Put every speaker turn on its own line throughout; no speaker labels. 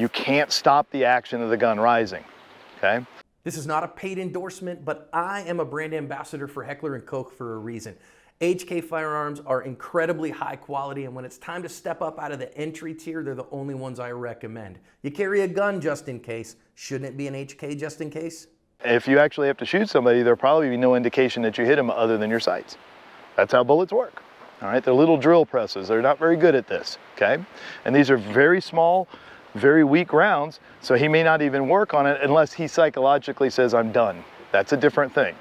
You can't stop the action of the gun rising, okay?
This is not a paid endorsement, but I am a brand ambassador for Heckler and Koch for a reason. HK firearms are incredibly high quality, and when it's time to step up out of the entry tier, they're the only ones I recommend. You carry a gun just in case. Shouldn't it be an HK just in case?
If you actually have to shoot somebody, there'll probably be no indication that you hit them other than your sights. That's how bullets work. All right, they're little drill presses. They're not very good at this, okay? And these are very small, very weak rounds, so he may not even work on it unless he psychologically says, I'm done. That's a different thing.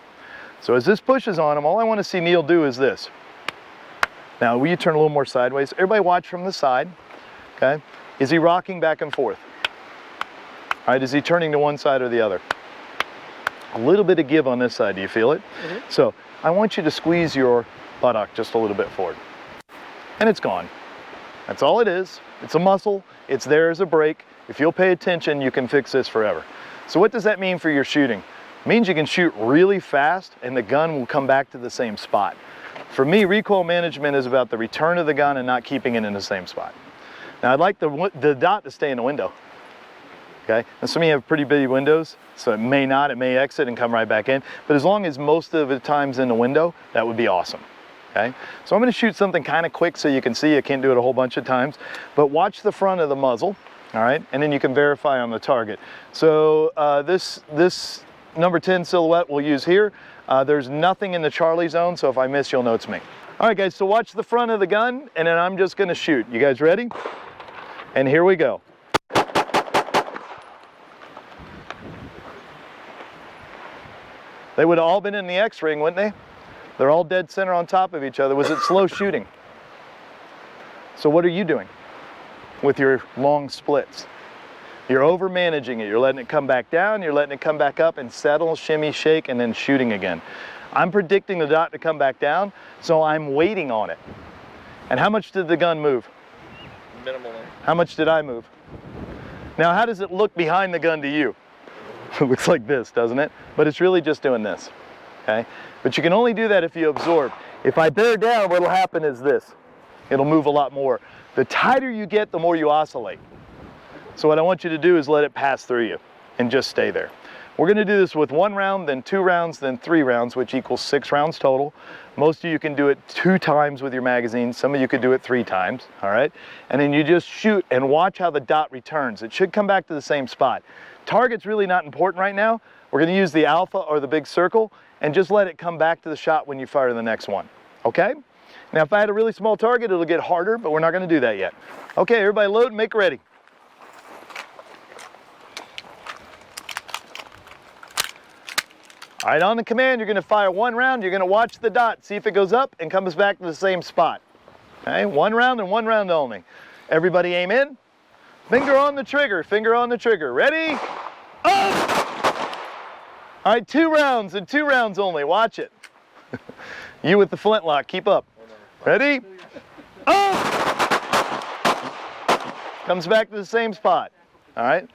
So as this pushes on him, all I want to see Neil do is this. Now, will you turn a little more sideways? Everybody watch from the side, okay? Is he rocking back and forth? All right, is he turning to one side or the other? A little bit of give on this side, do you feel it? Mm-hmm. So I want you to squeeze your buttock just a little bit forward. And it's gone. That's all it is. It's a muscle, it's there as a brake. If you'll pay attention, you can fix this forever. So what does that mean for your shooting? It means you can shoot really fast and the gun will come back to the same spot. For me, recoil management is about the return of the gun and not keeping it in the same spot. Now I'd like the dot to stay in the window. Okay, and some of you have pretty big windows, so it may exit and come right back in, but as long as most of the time's in the window, that would be awesome. Okay, so I'm going to shoot something kind of quick so you can see. I can't do it a whole bunch of times, but watch the front of the muzzle, all right, and then you can verify on the target. So this number 10 silhouette we'll use here. There's nothing in the Charlie zone, so if I miss, you'll know it's me. All right, guys, so watch the front of the gun, and then I'm just going to shoot. You guys ready? And here we go. They would have all been in the X-ring, wouldn't they? They're all dead center on top of each other. Was it slow shooting? So what are you doing with your long splits? You're over managing it. You're letting it come back down, you're letting it come back up and settle, shimmy, shake, and then shooting again. I'm predicting the dot to come back down, so I'm waiting on it. And how much did the gun move?
Minimally.
How much did I move? Now, how does it look behind the gun to you? It looks like this, doesn't it? But it's really just doing this, okay? But you can only do that if you absorb. If I bear down, what'll happen is this. It'll move a lot more. The tighter you get, the more you oscillate. So what I want you to do is let it pass through you and just stay there. We're gonna do this with 1 round, then 2 rounds, then 3 rounds, which equals 6 rounds total. Most of you can do it 2 times with your magazine. Some of you could do it 3 times, all right? And then you just shoot and watch how the dot returns. It should come back to the same spot. Target's really not important right now. We're gonna use the alpha or the big circle and just let it come back to the shot when you fire the next one, okay? Now, if I had a really small target, it'll get harder, but we're not gonna do that yet. Okay, everybody load and make ready. All right, on the command, you're gonna fire 1 round, you're gonna watch the dot, see if it goes up and comes back to the same spot. Okay, 1 round and 1 round only. Everybody aim in. Finger on the trigger, finger on the trigger. Ready? Up! All right, 2 rounds and 2 rounds only, watch it. You with the flintlock, keep up. Ready? Up! Comes back to the same spot, all right?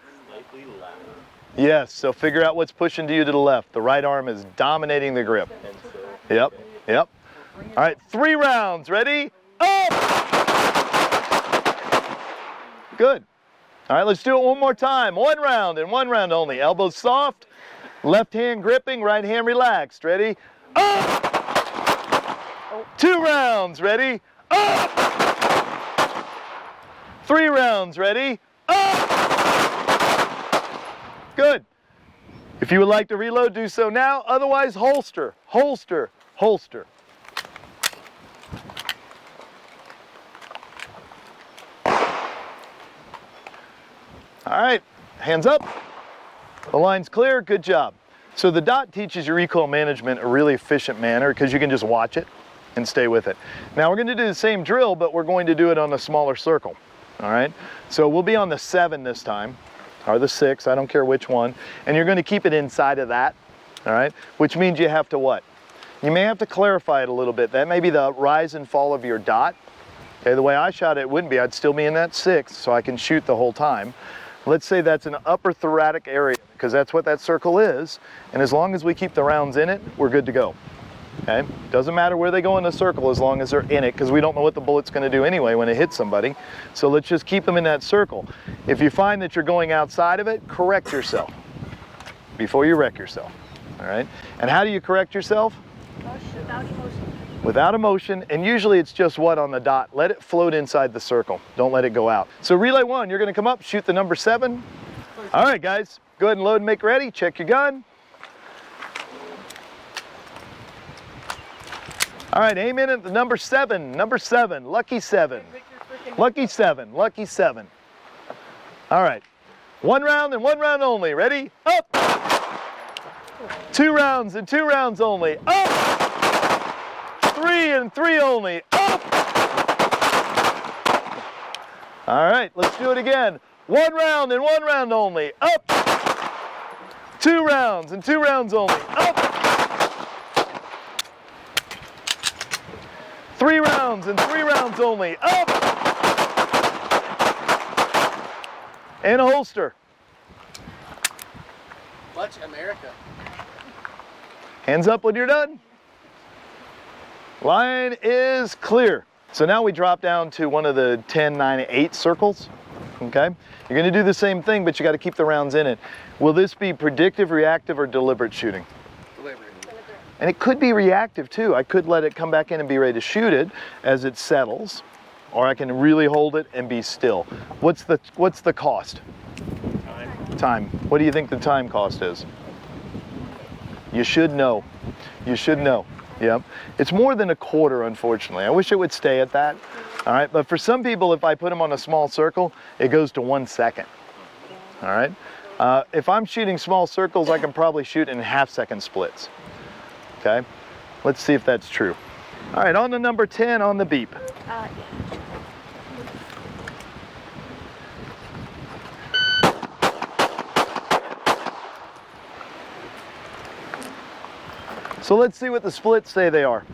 Yes, so figure out what's pushing to you to the left. The right arm is dominating the grip. Yep, yep. All right, 3 rounds, ready? Up! Good. All right, let's do it one more time. 1 round and 1 round only. Elbows soft, left hand gripping, right hand relaxed. Ready? Up! 2 rounds, ready? Up! 3 rounds, ready? Up! Good. If you would like to reload, do so now. Otherwise, holster, holster, holster. All right, hands up. The line's clear, good job. So the dot teaches you recoil management in a really efficient manner because you can just watch it and stay with it. Now we're going to do the same drill, but we're going to do it on a smaller circle. All right, so we'll be on the 7 this time, or the 6, I don't care which one, and you're going to keep it inside of that, all right, which means you have to what? You may have to clarify it a little bit. That may be the rise and fall of your dot. Okay, the way I shot it, it wouldn't be. I'd still be in that 6, so I can shoot the whole time. Let's say that's an upper thoracic area, because that's what that circle is, and as long as we keep the rounds in it, we're good to go. Okay? Doesn't matter where they go in the circle as long as they're in it, because we don't know what the bullet's going to do anyway when it hits somebody. So let's just keep them in that circle. If you find that you're going outside of it, correct yourself before you wreck yourself. All right? And how do you correct yourself?
Without emotion.
Without emotion, and usually it's just what on the dot. Let it float inside the circle. Don't let it go out. So relay 1, you're going to come up, shoot the number 7. All right, guys, go ahead and load and make ready. Check your gun. All right, aim in at the number 7. Number 7, lucky 7. Lucky 7, lucky 7. All right, 1 round and 1 round only. Ready? Up. 2 rounds and 2 rounds only. Up. 3 and 3 only. Up. All right, let's do it again. 1 round and 1 round only. Up. 2 rounds and 2 rounds only. Up. 3 rounds and 3 rounds only. Up. And a holster.
Watch America.
Hands up when you're done. Line is clear. So now we drop down to one of the 10, 9, 8 circles. Okay? You're going to do the same thing, but you got to keep the rounds in it. Will this be predictive, reactive, or deliberate shooting?
Deliberate.
And it could be reactive too. I could let it come back in and be ready to shoot it as it settles, or I can really hold it and be still. What's the cost? Time. What do you think the time cost is? You should know. You should know. Yep. It's more than a quarter, unfortunately. I wish it would stay at that. All right. But for some people, if I put them on a small circle, it goes to 1 second. All right. If I'm shooting small circles, I can probably shoot in half-second splits. Okay. Let's see if that's true. All right. On to number 10 on the beep.
Yeah.
So let's see what the splits say they are.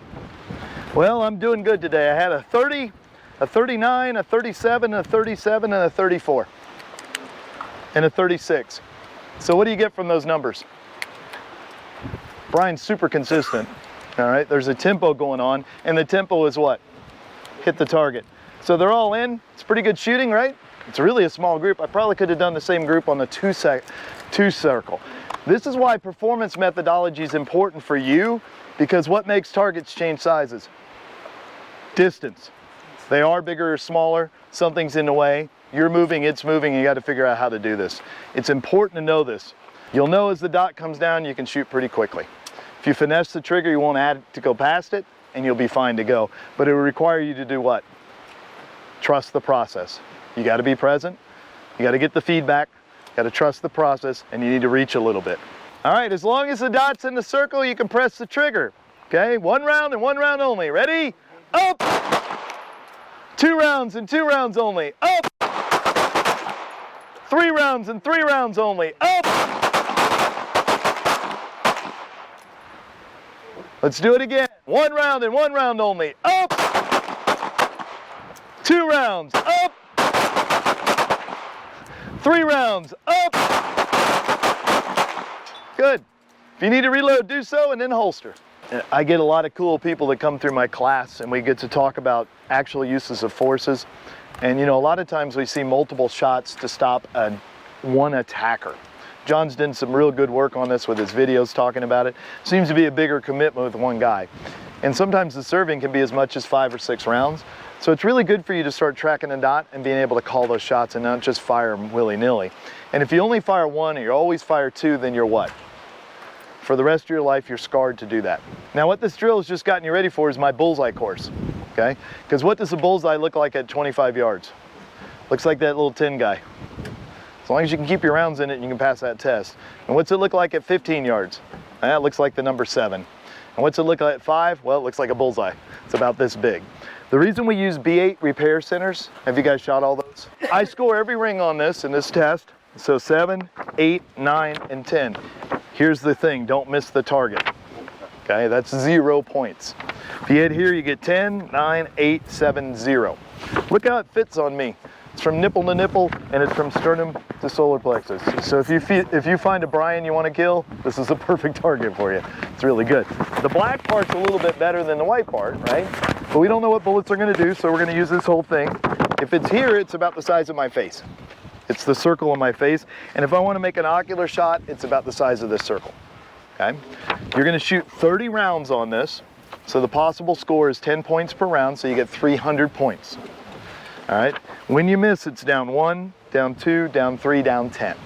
Well, I'm doing good today. I had a 30, a 39, a 37, a 37, and a 34, and a 36. So what do you get from those numbers? Brian's super consistent. All right, there's a tempo going on, and the tempo is what? Hit the target. So they're all in. It's pretty good shooting, right? It's really a small group. I probably could have done the same group on the two circle. This is why performance methodology is important for you, because what makes targets change sizes? Distance. They are bigger or smaller, something's in the way, you're moving, it's moving, you got to figure out how to do this. It's important to know this. You'll know as the dot comes down, you can shoot pretty quickly. If you finesse the trigger, you won't add it to go past it, and you'll be fine to go. But it will require you to do what? Trust the process. You got to be present, you got to get the feedback, got to trust the process, and you need to reach a little bit. All right, as long as the dot's in the circle, you can press the trigger. Okay, 1 round and 1 round only. Ready? Up! 2 rounds and 2 rounds only. Up! 3 rounds and 3 rounds only. Up! Let's do it again. 1 round and 1 round only. Up! 2 rounds. Up! 3 rounds. Up! Good. If you need to reload, do so, and then holster. I get a lot of cool people that come through my class, and we get to talk about actual uses of forces. And you know, a lot of times we see multiple shots to stop one attacker. John's done some real good work on this with his videos talking about it. Seems to be a bigger commitment with one guy. And sometimes the serving can be as much as 5 or 6 rounds. So it's really good for you to start tracking a dot and being able to call those shots and not just fire them willy-nilly. And if you only fire 1 or you always fire 2, then you're what? For the rest of your life, you're scarred to do that. Now what this drill has just gotten you ready for is my bullseye course, okay? Because what does a bullseye look like at 25 yards? Looks like that little tin guy. As long as you can keep your rounds in it, you can pass that test. And what's it look like at 15 yards? That looks like the number 7. And what's it look like at 5? Well, it looks like a bullseye. It's about this big. The reason we use B8 repair centers, have you guys shot all those? I score every ring on this in this test. So 7, 8, 9, and 10. Here's the thing, don't miss the target. Okay, that's 0 points. If you hit here, you get 10, 9, 8, 7, 0. Look how it fits on me. It's from nipple to nipple, and it's from sternum to solar plexus. So if you find a Brian you want to kill, this is a perfect target for you. It's really good. The black part's a little bit better than the white part, right? But we don't know what bullets are going to do, so we're going to use this whole thing. If it's here, it's about the size of my face. It's the circle on my face. And if I want to make an ocular shot, it's about the size of this circle. Okay? You're going to shoot 30 rounds on this. So the possible score is 10 points per round, so you get 300 points. All right? When you miss, it's down 1, down 2, down 3, down 10.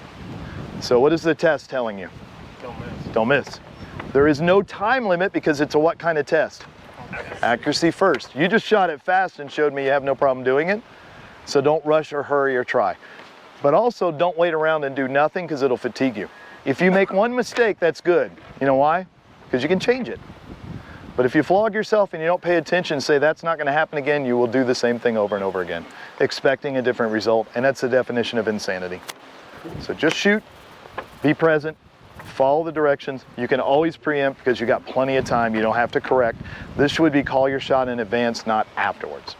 So what is the test telling you?
Don't miss.
Don't miss. There is no time limit because it's a what kind of test? Accuracy first. You just shot it fast and showed me you have no problem doing it. So don't rush or hurry or try. But also don't wait around and do nothing because it'll fatigue you. If you make one mistake, that's good. You know why? Because you can change it. But if you flog yourself and you don't pay attention, say that's not going to happen again, you will do the same thing over and over again, expecting a different result. And that's the definition of insanity. So just shoot, be present, follow the directions. You can always preempt because you got plenty of time. You don't have to correct. This would be call your shot in advance, not afterwards.